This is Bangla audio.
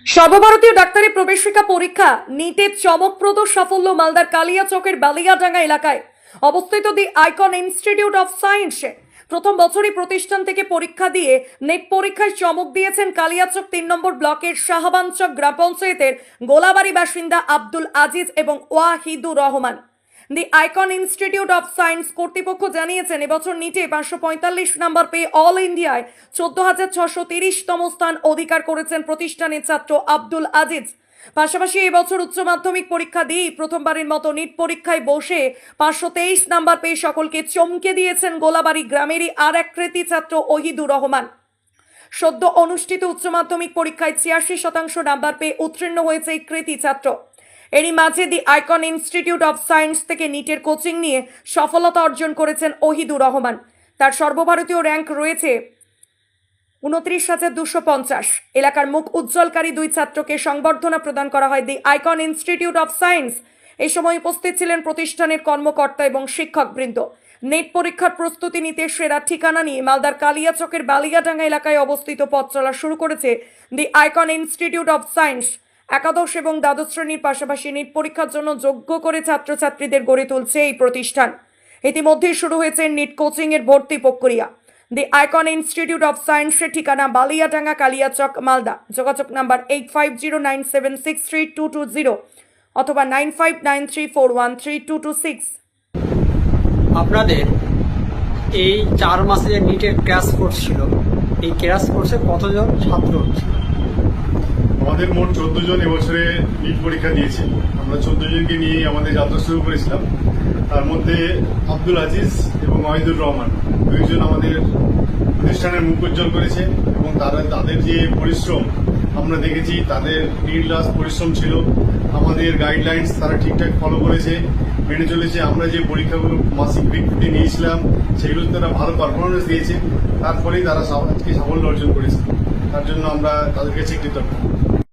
সর্বভারতীয় ডাক্তারি প্রবেশিকা পরীক্ষা নিটের চমকপ্রদ সাফল্য মালদার কালিয়াচকের বালিয়াডাঙ্গা এলাকায় অবস্থিত দি আইকন ইনস্টিটিউট অফ সায়েন্সে প্রথম বছরই প্রতিষ্ঠান থেকে পরীক্ষা দিয়ে নেট পরীক্ষায় চমক দিয়েছেন কালিয়াচক ৩ নম্বর ব্লকের শাহবানচক গ্রাম পঞ্চায়েতের গোলাবাড়ি বাসিন্দা আব্দুল আজিজ এবং ওয়াহিদুর রহমান। দি আইকন ইনস্টিটিউট অফ সায়েন্স কর্তৃপক্ষ জানিয়েছেন এবছর নিটে 545 নম্বর পেয়ে অল ইন্ডিয়ায় 14,630তম স্থান অধিকার করেছেন প্রতিষ্ঠানের ছাত্র আব্দুল আজিজ। পাশাপাশি এবছর উচ্চ মাধ্যমিক পরীক্ষা দিয়ে প্রথমবারের মতো নিট পরীক্ষায় বসে 523 নম্বর পেয়ে সকলকে চমকে দিয়েছেন গোলাবাড়ি গ্রামেরই আর এক কৃতী ছাত্র ওহিদুর রহমান। সদ্য অনুষ্ঠিত উচ্চ মাধ্যমিক পরীক্ষায় 86% নাম্বার পেয়ে উত্তীর্ণ হয়েছে এই কৃতী ছাত্র। এরই মাঝে দি আইকন ইনস্টিটিউট অফ সায়েন্স থেকে নিটের কোচিং নিয়ে সফলতা অর্জন করেছেন ওহিদুর রহমান। তার সর্বভারতীয় র্যাঙ্ক রয়েছে 29,250। এলাকার মুখ উজ্জ্বলকারী দুই ছাত্রকে সংবর্ধনা প্রদান করা হয় দি আইকন ইনস্টিটিউট অফ সায়েন্স। এই সময় উপস্থিত ছিলেন প্রতিষ্ঠানের কর্মকর্তা এবং শিক্ষকবৃন্দ। নেট পরীক্ষার প্রস্তুতি নিতে সেরা ঠিকানা নিয়ে মালদার কালিয়াচকের বালিয়াডাঙ্গা এলাকায় অবস্থিত পথ চলা শুরু করেছে দি আইকন ইনস্টিটিউট অফ সায়েন্স। একাদশ এবং দ্বাদশ শ্রেণীর পাশাপাশি নিট পরীক্ষার জন্য যোগ্য করে ছাত্রছাত্রীদের গড়ে তুলছে এই প্রতিষ্ঠান। ইতিমধ্যেই শুরু হয়েছে নিট কোচিং এর ভর্তি প্রক্রিয়া। দি আইকন ইনস্টিটিউট অফ সায়েন্সের ঠিকানা বালিয়াডাঙ্গা, কালিয়াচক, মালদা। যোগাযোগ নাম্বার 8509763220 অথবা 9593413226। আপনাদের এই 4 মাসে যে নিটের ক্র্যাশ কোর্স ছিল, এই ক্র্যাশ কোর্সে কতজন ছাত্র ছিল? আমাদের মোট 14 জন এবছরে নিট পরীক্ষা দিয়েছে। আমরা 14 জনকে নিয়ে আমাদের যাত্রা শুরু করেছিলাম। তার মধ্যে আব্দুল আজিজ এবং ওয়াহিদুর রহমান দুইজন আমাদের প্রতিষ্ঠানের মুখ উজ্জ্বল করেছে এবং তাদের যে পরিশ্রম আমরা দেখেছি, তাদের নির্লাস পরিশ্রম ছিল। আমাদের গাইডলাইন্স তারা ঠিকঠাক ফলো করেছে, মেনে চলেছে। আমরা যে পরীক্ষাগুলো মাসিক ভিত্তিতে নিয়েছিলাম সেগুলোতে তারা ভালো পারফরমেন্স দিয়েছে, তার ফলেই তারা আজকে সাফল্য অর্জন করেছে। তার জন্য আমরা তাদের কাছে কৃতজ্ঞ।